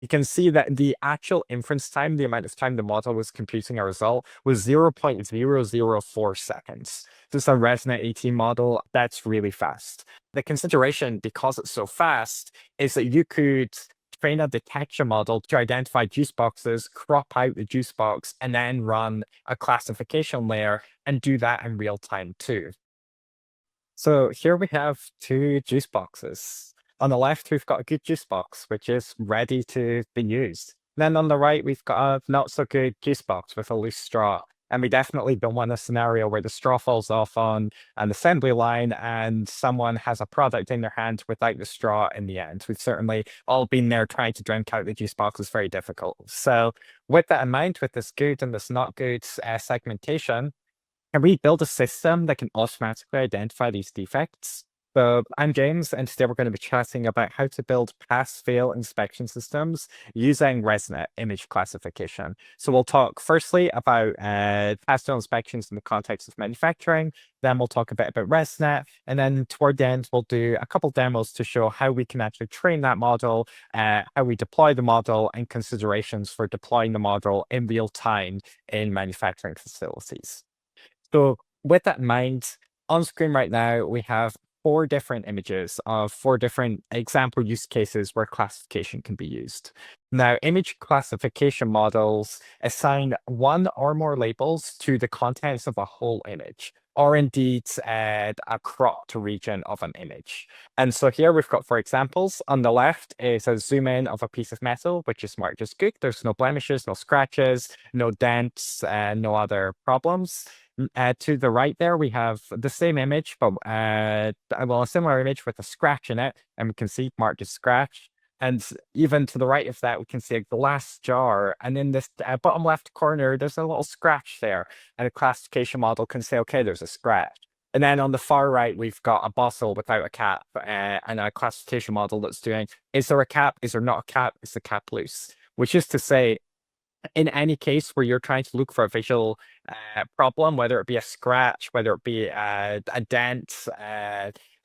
you can see that the actual inference time, the amount of time the model was computing a result, was 0.004 seconds. This is a ResNet 18 model. That's really fast. The consideration, because it's so fast, is that you could train a detection model to identify juice boxes, crop out the juice box, and then run a classification layer and do that in real time too. So here we have two juice boxes. On the left, we've got a good juice box, which is ready to be used. Then on the right, we've got a not so good juice box with a loose straw. And we definitely don't want a scenario where the straw falls off on an assembly line and someone has a product in their hand without the straw in the end. We've certainly all been there trying to drink out the juice box is very difficult. So with that in mind, with this good and this not good segmentation, can we build a system that can automatically identify these defects? So I'm James, and today we're going to be chatting about how to build pass-fail inspection systems using ResNet image classification. So we'll talk firstly about pass-fail inspections in the context of manufacturing. Then we'll talk a bit about ResNet, and then toward the end we'll do a couple demos to show how we can actually train that model, how we deploy the model, and considerations for deploying the model in real time in manufacturing facilities. So with that in mind, on screen right now, we have four different images of four different example use cases where classification can be used. Now, image classification models assign one or more labels to the contents of a whole image, or indeed a cropped region of an image. And so here we've got four examples. On the left is a zoom in of a piece of metal, which is marked as good. There's no blemishes, no scratches, no dents, no other problems. To the right there, we have the same image, but well, a similar image with a scratch in it, and we can see marked as scratch. And even to the right of that, we can see a glass jar. And in this bottom left corner, there's a little scratch there. And a classification model can say, okay, there's a scratch. And then on the far right, we've got a bottle without a cap and a classification model that's doing, is there a cap? Is there not a cap? Is the cap loose? Which is to say, in any case where you're trying to look for a visual problem, whether it be a scratch, whether it be a dent,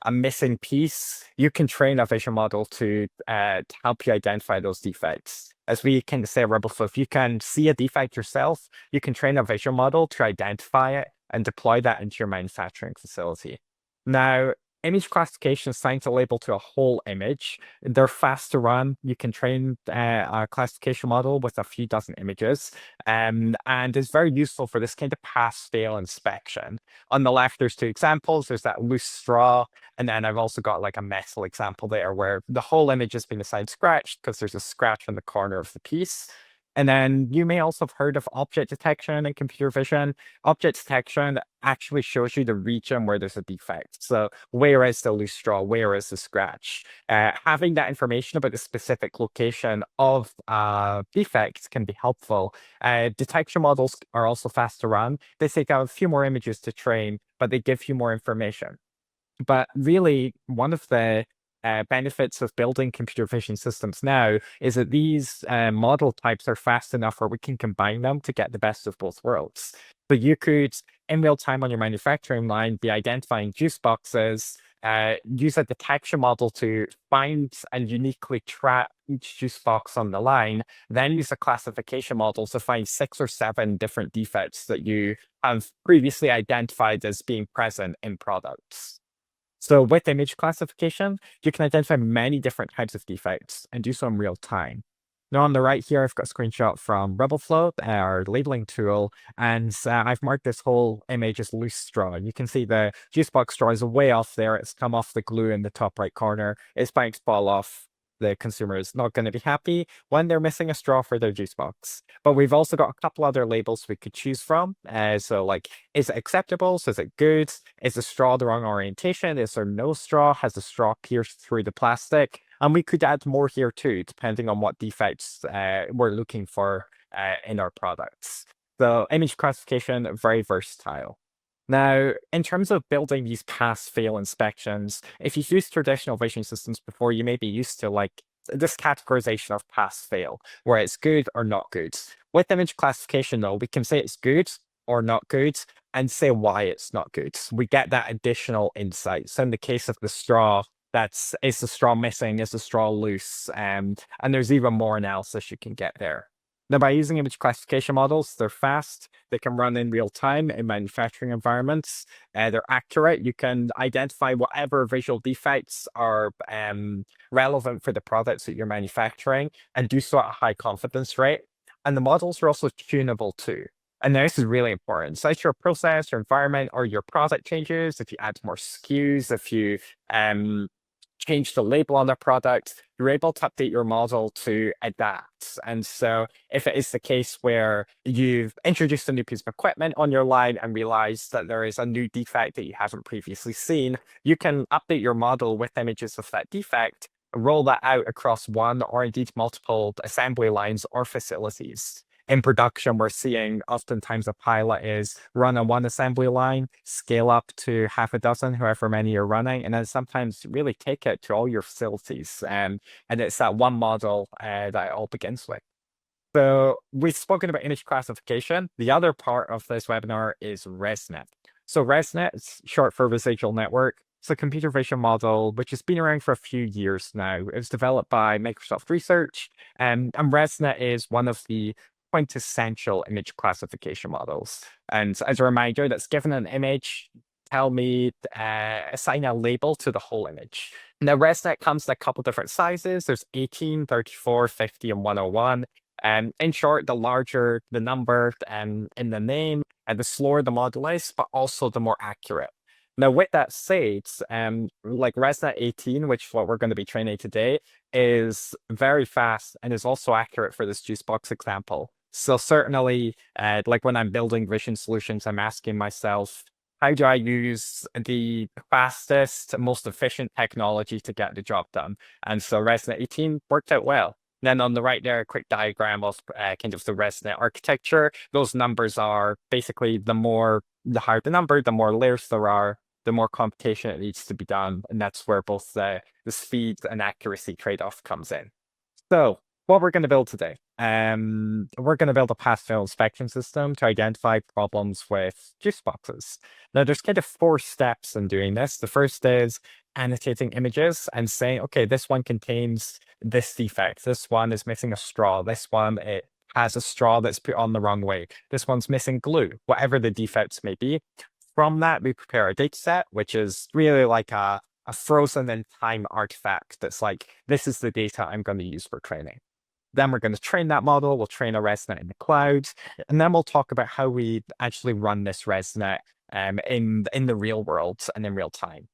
a missing piece, you can train a vision model to help you identify those defects. As we can say at RebbleFlow, if you can see a defect yourself, you can train a vision model to identify it and deploy that into your manufacturing facility. Now, image classification assigns a label to a whole image. They're fast to run. You can train a classification model with a few dozen images, and it's very useful for this kind of pass-fail inspection. On the left, there's two examples. There's that loose straw, and then I've also got like a metal example there where the whole image has been assigned scratched because there's a scratch in the corner of the piece. And then you may also have heard of object detection in computer vision. Object detection actually shows you the region where there's a defect. So where is the loose straw? Where is the scratch? Having that information about the specific location of defects can be helpful. Detection models are also fast to run. They take out a few more images to train, but they give you more information. But really, one of the benefits of building computer vision systems now is that these model types are fast enough where we can combine them to get the best of both worlds. So you could, in real time on your manufacturing line, be identifying juice boxes, use a detection model to find and uniquely trap each juice box on the line, then use a classification model to find 6 or 7 different defects that you have previously identified as being present in products. So with image classification, you can identify many different types of defects and do so in real time. Now on the right here, I've got a screenshot from RebbleFlow, our labeling tool, and I've marked this whole image as loose straw. And you can see the juice box straw is way off there. It's come off the glue in the top right corner. It's about to fall off. The consumer is not going to be happy when they're missing a straw for their juice box. But we've also got a couple other labels we could choose from. So like, is it acceptable? So is it good? Is the straw the wrong orientation? Is there no straw? Has the straw pierced through the plastic? And we could add more here too, depending on what defects we're looking for in our products. So image classification, very versatile. Now, in terms of building these pass-fail inspections, if you've used traditional vision systems before, you may be used to like this categorization of pass-fail, where it's good or not good. With image classification, though, we can say it's good or not good and say why it's not good. We get that additional insight. So in the case of the straw, is the straw missing? Is the straw loose? And there's even more analysis you can get there. Now, by using image classification models, they're fast. They can run in real time in manufacturing environments. They're accurate. You can identify whatever visual defects are relevant for the products that you're manufacturing and do so at a high confidence rate. And the models are also tunable too. And this is really important. So as your process, your environment, or your product changes, if you add more SKUs, if you change the label on the product, you're able to update your model to adapt. And so if it is the case where you've introduced a new piece of equipment on your line and realized that there is a new defect that you haven't previously seen, you can update your model with images of that defect, roll that out across one or indeed multiple assembly lines or facilities. In production, we're seeing oftentimes a pilot is run on one assembly line, scale up to half a dozen, however many you're running, and then sometimes really take it to all your facilities. And it's that one model that it all begins with. So we've spoken about image classification. The other part of this webinar is ResNet. So ResNet is short for residual network. It's a computer vision model which has been around for a few years now. It was developed by Microsoft Research, and ResNet is one of the quintessential image classification models. And as a reminder, that's given an image, tell me, assign a label to the whole image. Now, ResNet comes in a couple different sizes. There's 18, 34, 50, and 101. And in short, the larger the number in the name, and the slower the model is, but also the more accurate. Now, with that said, like ResNet 18, which is what we're going to be training today, is very fast and is also accurate for this juice box example. So certainly, like when I'm building vision solutions, I'm asking myself, how do I use the fastest, most efficient technology to get the job done? And so ResNet 18 worked out well. Then on the right there, a quick diagram of kind of the ResNet architecture. Those numbers are basically the higher the number, the more layers there are, the more computation it needs to be done. And that's where both the speed and accuracy trade-off comes in. So what we're going to build today, we're going to build a pass-fail inspection system to identify problems with juice boxes. Now, there's kind of 4 steps in doing this. The first is annotating images and saying, okay, this one contains this defect. This one is missing a straw. This one, it has a straw that's put on the wrong way. This one's missing glue, whatever the defects may be. From that, we prepare a data set, which is really like a frozen in time artifact that's like, this is the data I'm going to use for training. Then we're going to train that model. We'll train a ResNet in the cloud. And then we'll talk about how we actually run this ResNet in the real world and in real time.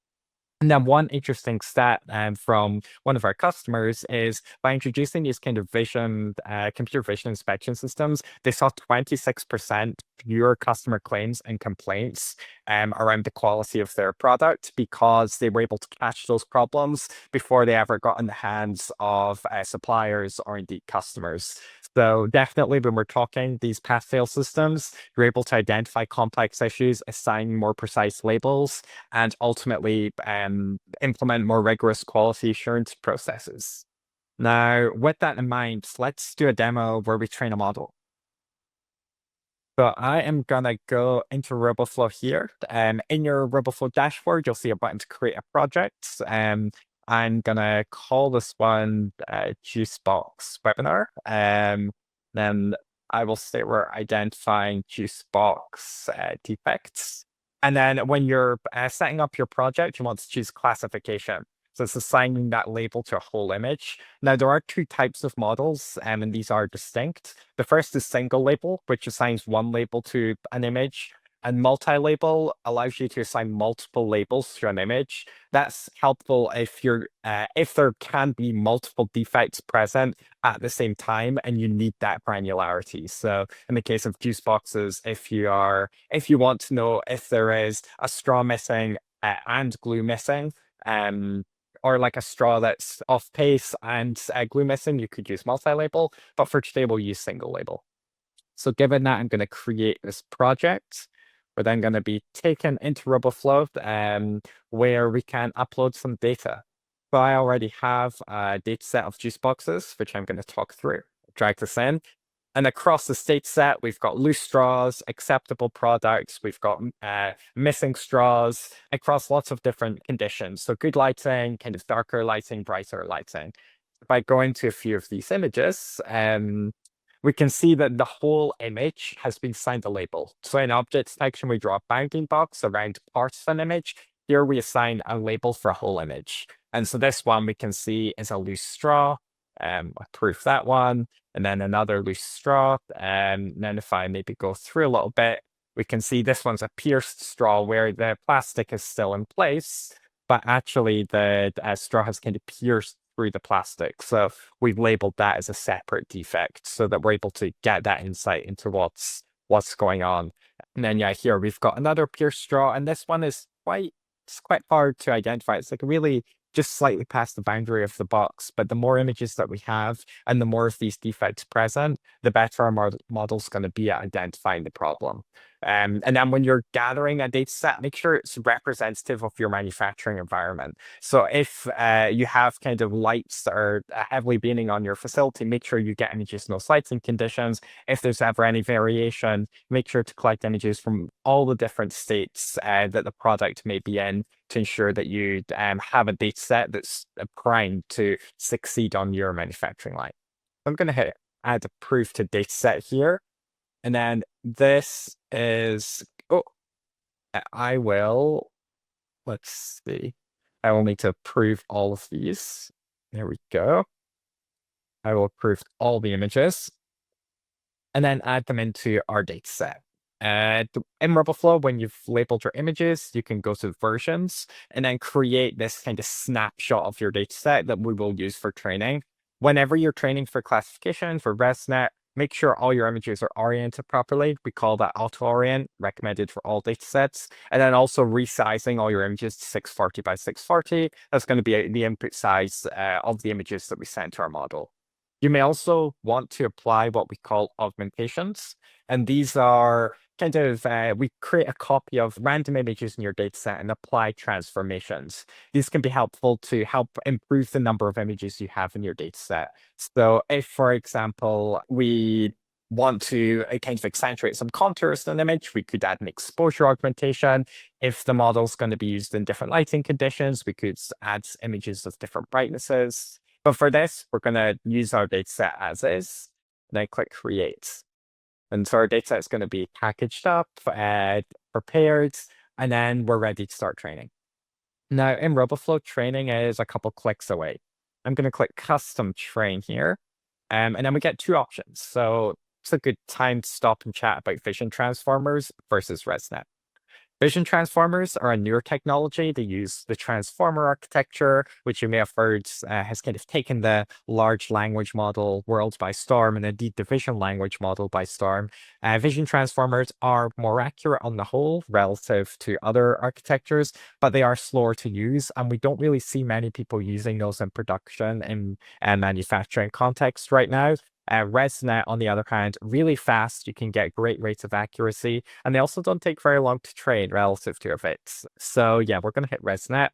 And then one interesting stat from one of our customers is by introducing these kind of computer vision inspection systems, they saw 26% fewer customer claims and complaints around the quality of their product because they were able to catch those problems before they ever got in the hands of suppliers or indeed customers. So definitely when we're talking these pass-fail systems, you're able to identify complex issues, assign more precise labels, and ultimately implement more rigorous quality assurance processes. Now, with that in mind, let's do a demo where we train a model. So I am going to go into RoboFlow here. In your RoboFlow dashboard, you'll see a button to create a project. I'm going to call this one Juicebox Webinar. Then I will say we're identifying Juicebox defects. And then when you're setting up your project, you want to choose classification. So it's assigning that label to a whole image. Now, there are 2 types of models, and these are distinct. The first is single label, which assigns one label to an image. And multi-label allows you to assign multiple labels to an image. That's helpful if there can be multiple defects present at the same time, and you need that granularity. So in the case of juice boxes, if you want to know if there is a straw missing and glue missing, or like a straw that's off pace and glue missing, you could use multi-label. But for today, we'll use single label. So given that, I'm going to create this project. We're then going to be taken into RoboFlow where we can upload some data. So I already have a data set of juice boxes, which I'm going to talk through. Drag this in. And across the state set, we've got loose straws, acceptable products, we've got missing straws across lots of different conditions. So good lighting, kind of darker lighting, brighter lighting. By going to a few of these images, we can see that the whole image has been assigned a label. So in object detection, we draw a bounding box around parts of an image. Here we assign a label for a whole image. And so this one we can see is a loose straw. Proof that one, and then another loose straw. And then if I maybe go through a little bit, we can see this one's a pierced straw where the plastic is still in place, but actually the straw has kind of pierced through the plastic. So we've labeled that as a separate defect so that we're able to get that insight into what's going on. And then yeah, here we've got another pierced straw, and this one is quite hard to identify. It's like really just slightly past the boundary of the box. But the more images that we have and the more of these defects present, the better our model's going to be at identifying the problem. And then when you're gathering a data set, make sure it's representative of your manufacturing environment. So if you have kind of lights that are heavily beaming on your facility, make sure you get images in those lighting conditions. If there's ever any variation, make sure to collect images from all the different states that the product may be in to ensure that you have a data set that's primed to succeed on your manufacturing line. I'm going to hit add a proof to data set here. And then this is, I will, let's see. I will need to approve all of these. There we go. I will approve all the images and then add them into our data set. In RubbleFlow, when you've labeled your images, you can go to versions and then create this kind of snapshot of your data set that we will use for training. Whenever you're training for classification, for ResNet, make sure all your images are oriented properly. We call that auto-orient, recommended for all data sets. And then also resizing all your images to 640 by 640. That's going to be the input size of the images that we send to our model. You may also want to apply what we call augmentations. And these are kind of, we create a copy of random images in your dataset and apply transformations. These can be helpful to help improve the number of images you have in your dataset. So if, for example, we want to kind of accentuate some contours in an image, we could add an exposure augmentation. If the model's going to be used in different lighting conditions, we could add images of different brightnesses. But for this, we're going to use our dataset as is, then click create. And so our dataset is going to be packaged up, prepared, and then we're ready to start training. Now in RubbleFlow, training is a couple clicks away. I'm going to click custom train here, and then we get two options. So it's a good time to stop and chat about vision transformers versus ResNet. Vision transformers are a newer technology. They use the transformer architecture, which you may have heard has kind of taken the large language model world by storm, and indeed the vision language model by storm. Vision transformers are more accurate on the whole relative to other architectures, but they are slower to use, and we don't really see many people using those in production in manufacturing context right now. ResNet, on the other hand, really fast. You can get great rates of accuracy, and they also don't take very long to train relative to VITs. So yeah, we're going to hit ResNet,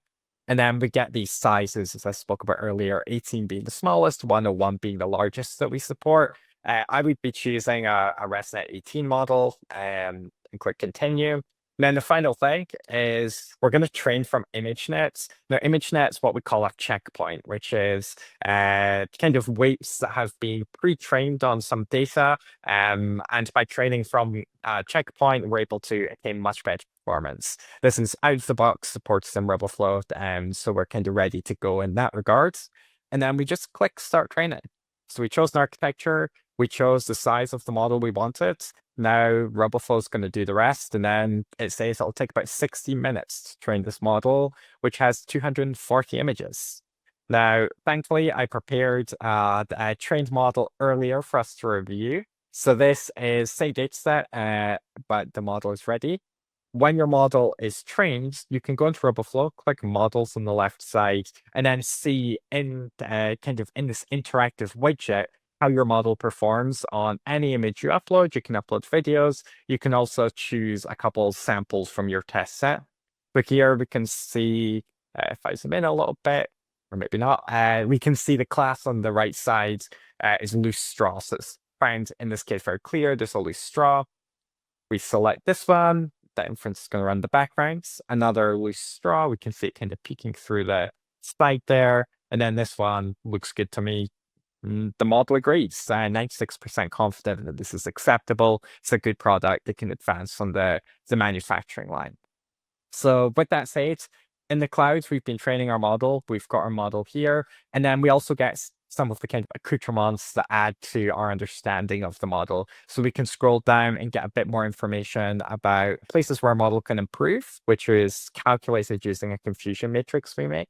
and then we get these sizes, as I spoke about earlier, 18 being the smallest, 101 being the largest that we support. I would be choosing a ResNet 18 model and click continue. And then the final thing is we're going to train from ImageNet. Now, ImageNet is what we call a checkpoint, which is kind of weights that have been pre-trained on some data. And by training from a checkpoint, we're able to attain much better performance. This is out of the box, supports some RubbleFlow, so we're kind of ready to go in that regard. And then we just click start training. So we chose an architecture, we chose the size of the model we wanted. Now RubbleFlow is going to do the rest, and then it says it'll take about 60 minutes to train this model, which has 240 images. Now, thankfully, I prepared a trained model earlier for us to review. So this is same dataset, but the model is ready. When your model is trained, you can go into RubbleFlow, click models on the left side, and then see in kind of in this interactive widget how your model performs on any image you upload. You can upload videos. You can also choose a couple samples from your test set. But here we can see, if I zoom in a little bit, or maybe not, we can see the class on the right side is loose straws. background, in this case, very clear. There's a loose straw. We select this one. The inference is going to run the backgrounds. Another loose straw. We can see it kind of peeking through the spike there. And then this one looks good to me. The model agrees. 96% confident that this is acceptable. It's a good product. It can advance on the manufacturing line. So with that said, in the clouds, we've been training our model. We've got our model here. And then we also get some of the kind of accoutrements that add to our understanding of the model. So we can scroll down and get a bit more information about places where our model can improve, which is calculated using a confusion matrix we make.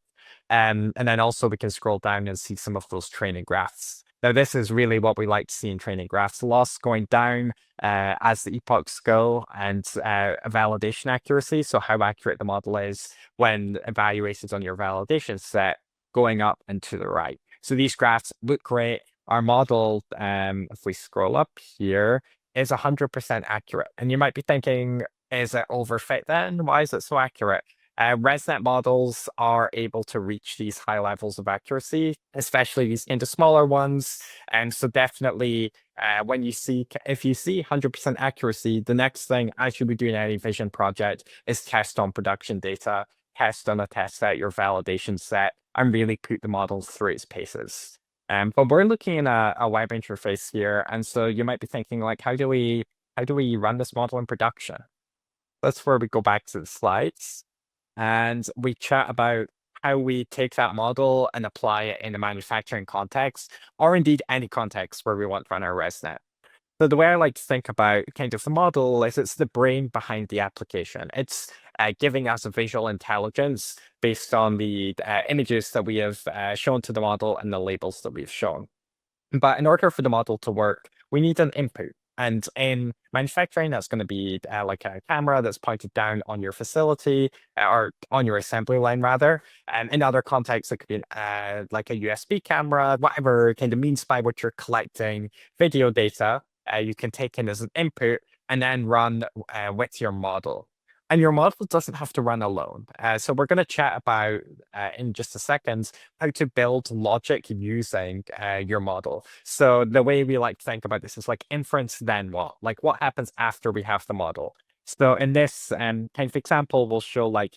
And then also we can scroll down and see some of those training graphs. Now, this is really what we like to see in training graphs. Loss going down as the epochs go, and validation accuracy, so how accurate the model is when evaluated on your validation set, going up and to the right. So these graphs look great. Our model, if we scroll up here, is 100% accurate. And you might be thinking, is it overfit then? Why is it so accurate? ResNet models are able to reach these high levels of accuracy, especially these into smaller ones. And so definitely if you see 100% accuracy, the next thing I should be doing any vision project is test on production data, test on a test set, your validation set, and really put the model through its paces. But we're looking at a web interface here. And so you might be thinking, like, how do we run this model in production? That's where we go back to the slides. And we chat about how we take that model and apply it in a manufacturing context, or indeed any context where we want to run our ResNet. So the way I like to think about kind of the model is it's the brain behind the application. It's giving us a visual intelligence based on the images that we have shown to the model and the labels that we've shown. But in order for the model to work, we need an input. And in manufacturing, that's going to be like a camera that's pointed down on your facility or on your assembly line, rather. And in other contexts, it could be like a USB camera, whatever kind of means by which you're collecting video data, you can take in as an input and then run with your model. And your model doesn't have to run alone. So we're going to chat about in just a second how to build logic using your model. So the way we like to think about this is like inference, then what? Like what happens after we have the model? So in this kind of example, we'll show like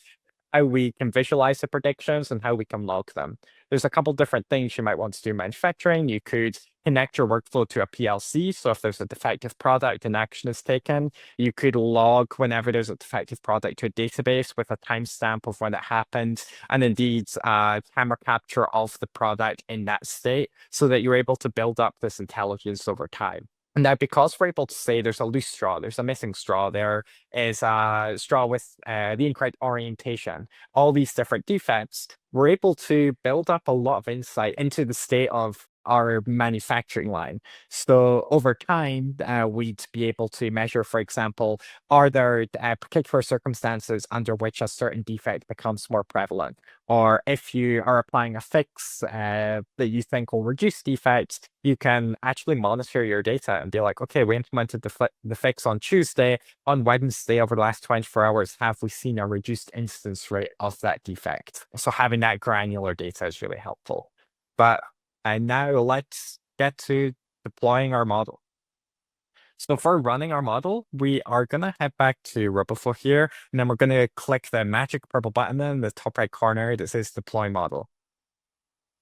how we can visualize the predictions and how we can log them. There's a couple different things you might want to do in manufacturing. You could connect your workflow to a PLC. So if there's a defective product and action is taken, you could log whenever there's a defective product to a database with a timestamp of when it happened, and indeed camera capture of the product in that state so that you're able to build up this intelligence over time. Now, because we're able to say there's a loose straw, there's a missing straw, there is a straw with the incorrect orientation, all these different defects, we're able to build up a lot of insight into the state of our manufacturing line. So over time, we'd be able to measure, for example, are there particular circumstances under which a certain defect becomes more prevalent? Or if you are applying a fix that you think will reduce defects, you can actually monitor your data and be like, okay, we implemented the fix on Tuesday. On Wednesday, over the last 24 hours, have we seen a reduced instance rate of that defect? So having that granular data is really helpful. But now let's get to deploying our model. So for running our model, we are going to head back to RoboFlow here, and then we're going to click the magic purple button in the top right corner that says Deploy Model.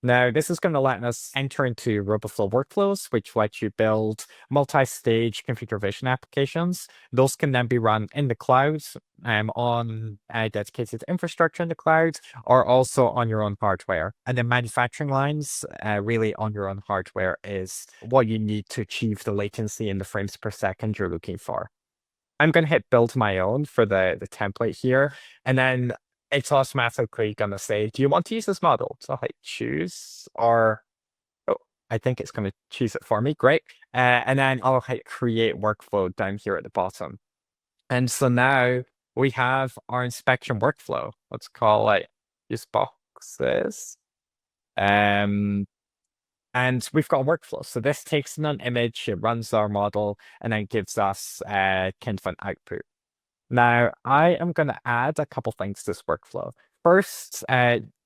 Now, this is going to let us enter into RoboFlow workflows, which let you build multi-stage computer vision applications. Those can then be run in the cloud on a dedicated infrastructure in the cloud, or also on your own hardware. And the manufacturing lines, really on your own hardware, is what you need to achieve the latency in the frames per second you're looking for. I'm going to hit build my own for the template here, and then it's automatically going to say, do you want to use this model? So I choose, or, oh, I think it's going to choose it for me. Great. And then I'll hit create workflow down here at the bottom. And so now we have our inspection workflow. Let's call it use boxes. And we've got a workflow. So this takes in an image, it runs our model, and then gives us kind of an output. Now, I am going to add a couple things to this workflow. First,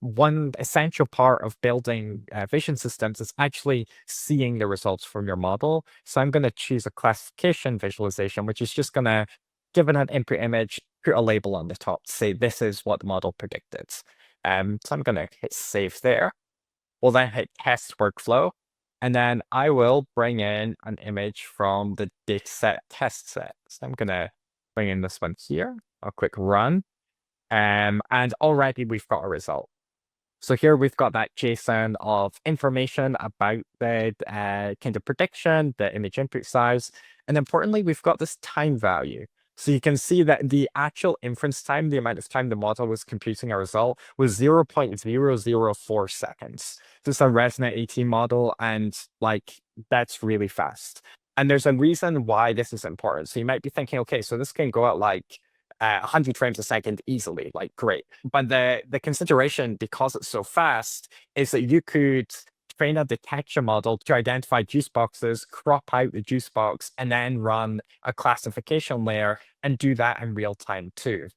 one essential part of building vision systems is actually seeing the results from your model. So I'm going to choose a classification visualization, which is just going to give it an input image, put a label on the top, say this is what the model predicted. So I'm going to hit save there. We'll then hit test workflow, and then I will bring in an image from the dataset test set. So I'm going to bring in this one here. I'll click run. And already we've got a result. So here we've got that JSON of information about the kind of prediction, the image input size, and importantly, we've got this time value. So you can see that the actual inference time, the amount of time the model was computing a result, was 0.004 seconds. This is a ResNet 18 model, and like that's really fast. And there's a reason why this is important. So you might be thinking, okay, so this can go at like 100 frames a second easily, like great. But the consideration, because it's so fast, is that you could train a detection model to identify juice boxes, crop out the juice box, and then run a classification layer and do that in real time too.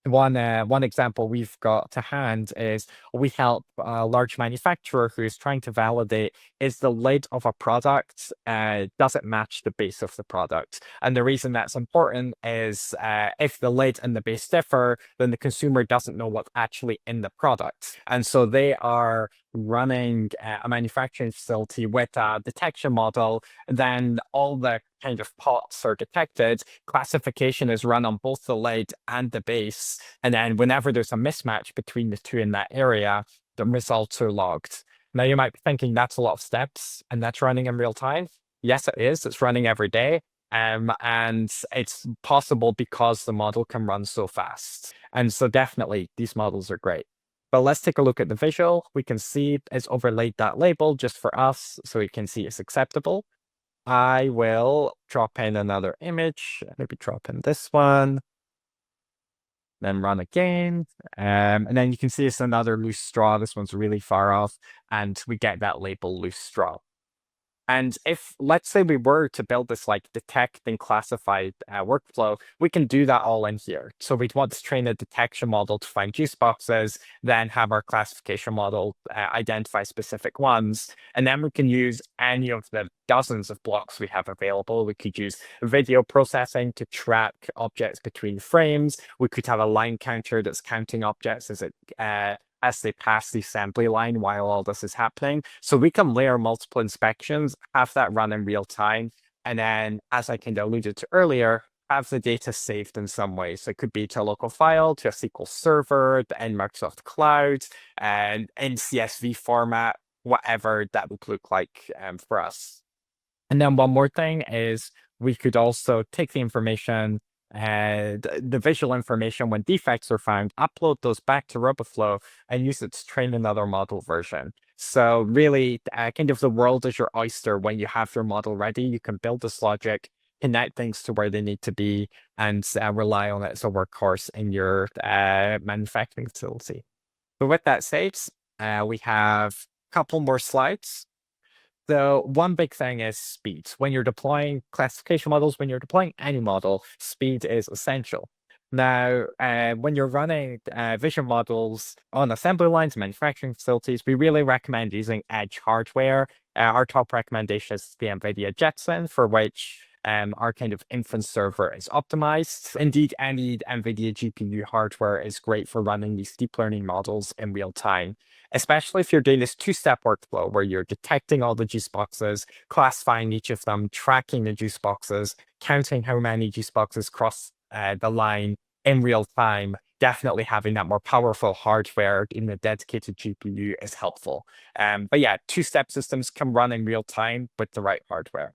One example we've got to hand is we help a large manufacturer who is trying to validate is the lid of a product, does it match the base of the product? And the reason that's important is if the lid and the base differ, then the consumer doesn't know what's actually in the product. And so they are running a manufacturing facility with a detection model, then all the kind of pots are detected, classification is run on both the lid and the base, and then whenever there's a mismatch between the two in that area, the results are logged. Now you might be thinking that's a lot of steps and that's running in real time. Yes, it is. It's running every day. And it's possible because the model can run so fast. And so definitely these models are great. But let's take a look at the visual. We can see it's overlaid that label just for us, so we can see it's acceptable. I will drop in another image, maybe drop in this one, then run again. And then you can see it's another loose straw. This one's really far off, and we get that label loose straw. And if, let's say we were to build this like detect and classify workflow, we can do that all in here. So we'd want to train a detection model to find juice boxes, then have our classification model identify specific ones. And then we can use any of the dozens of blocks we have available. We could use video processing to track objects between frames. We could have a line counter that's counting objects as they pass the assembly line while all this is happening. So we can layer multiple inspections, have that run in real time, and then, as I kind of alluded to earlier, have the data saved in some way. So it could be to a local file, to a SQL server, in Microsoft Cloud, and in CSV format, whatever that would look like for us. And then one more thing is we could also take the information and the visual information when defects are found, upload those back to RoboFlow and use it to train another model version. So really, kind of the world is your oyster. When you have your model ready, you can build this logic, connect things to where they need to be, and rely on it as a workhorse in your manufacturing facility. So with that said, we have a couple more slides. So one big thing is speed. When you're deploying classification models, when you're deploying any model, speed is essential. Now, when you're running vision models on assembly lines, manufacturing facilities, we really recommend using edge hardware. Our top recommendation is the NVIDIA Jetson, for which our kind of inference server is optimized. Indeed, any NVIDIA GPU hardware is great for running these deep learning models in real time, especially if you're doing this two-step workflow where you're detecting all the juice boxes, classifying each of them, tracking the juice boxes, counting how many juice boxes cross the line in real time. Definitely having that more powerful hardware in a dedicated GPU is helpful. But yeah, two-step systems can run in real time with the right hardware.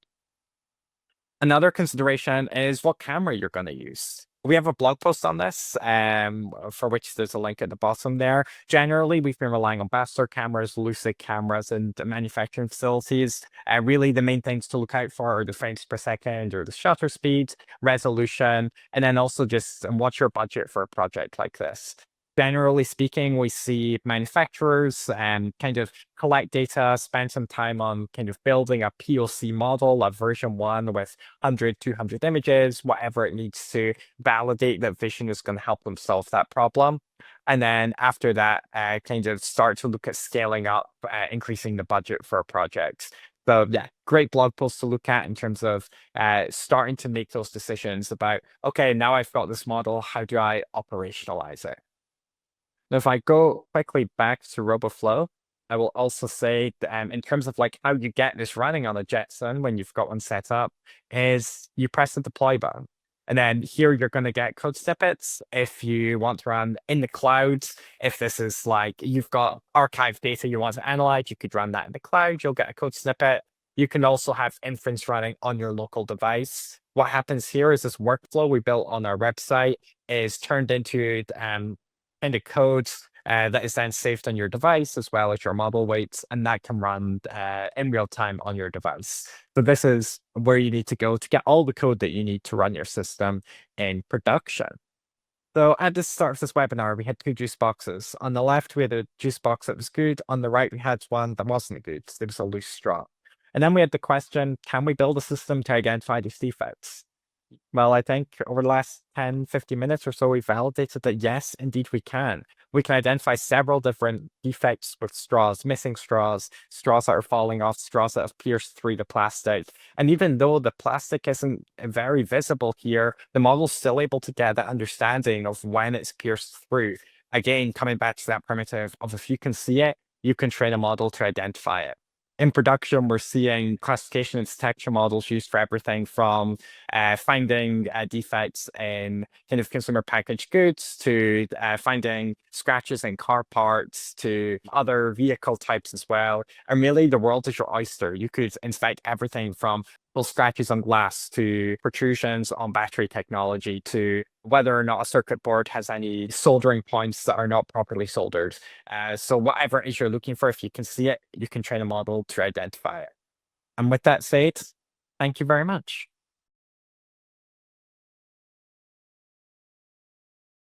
Another consideration is what camera you're going to use. We have a blog post on this, for which there's a link at the bottom there. Generally, we've been relying on Bachelor cameras, Lucid cameras, and manufacturing facilities. Really, the main things to look out for are the frames per second or the shutter speed, resolution, and then also just what's your budget for a project like this. Generally speaking, we see manufacturers kind of collect data, spend some time on kind of building a POC model, a version 1 with 100, 200 images, whatever it needs to validate that vision is going to help them solve that problem. And then after that, kind of start to look at scaling up, increasing the budget for a project. So yeah, great blog post to look at in terms of starting to make those decisions about, okay, now I've got this model, how do I operationalize it? Now, if I go quickly back to RoboFlow, I will also say that, in terms of like how you get this running on a Jetson when you've got one set up, is you press the deploy button. And then here you're going to get code snippets if you want to run in the cloud. If this is like you've got archived data you want to analyze, you could run that in the cloud. You'll get a code snippet. You can also have inference running on your local device. What happens here is this workflow we built on our website is turned into kind of code that is then saved on your device as well as your model weights, and that can run in real time on your device. So this is where you need to go to get all the code that you need to run your system in production. So at the start of this webinar, we had two juice boxes. On the left, we had a juice box that was good. On the right, we had one that wasn't good. There was a loose straw. And then we had the question, can we build a system to identify these defects? Well, I think over the last 10, 50 minutes or so, we validated that yes, indeed we can. We can identify several different defects with straws, missing straws, straws that are falling off, straws that have pierced through the plastic. And even though the plastic isn't very visible here, the model's still able to get that understanding of when it's pierced through. Again, coming back to that primitive of if you can see it, you can train a model to identify it. In production, we're seeing classification and detection models used for everything from finding defects in kind of consumer packaged goods to finding scratches in car parts to other vehicle types as well. And really, the world is your oyster. You could inspect everything from little scratches on glass to protrusions on battery technology to whether or not a circuit board has any soldering points that are not properly soldered. So whatever it is you're looking for, if you can see it, you can train a model to identify it. And with that said, thank you very much.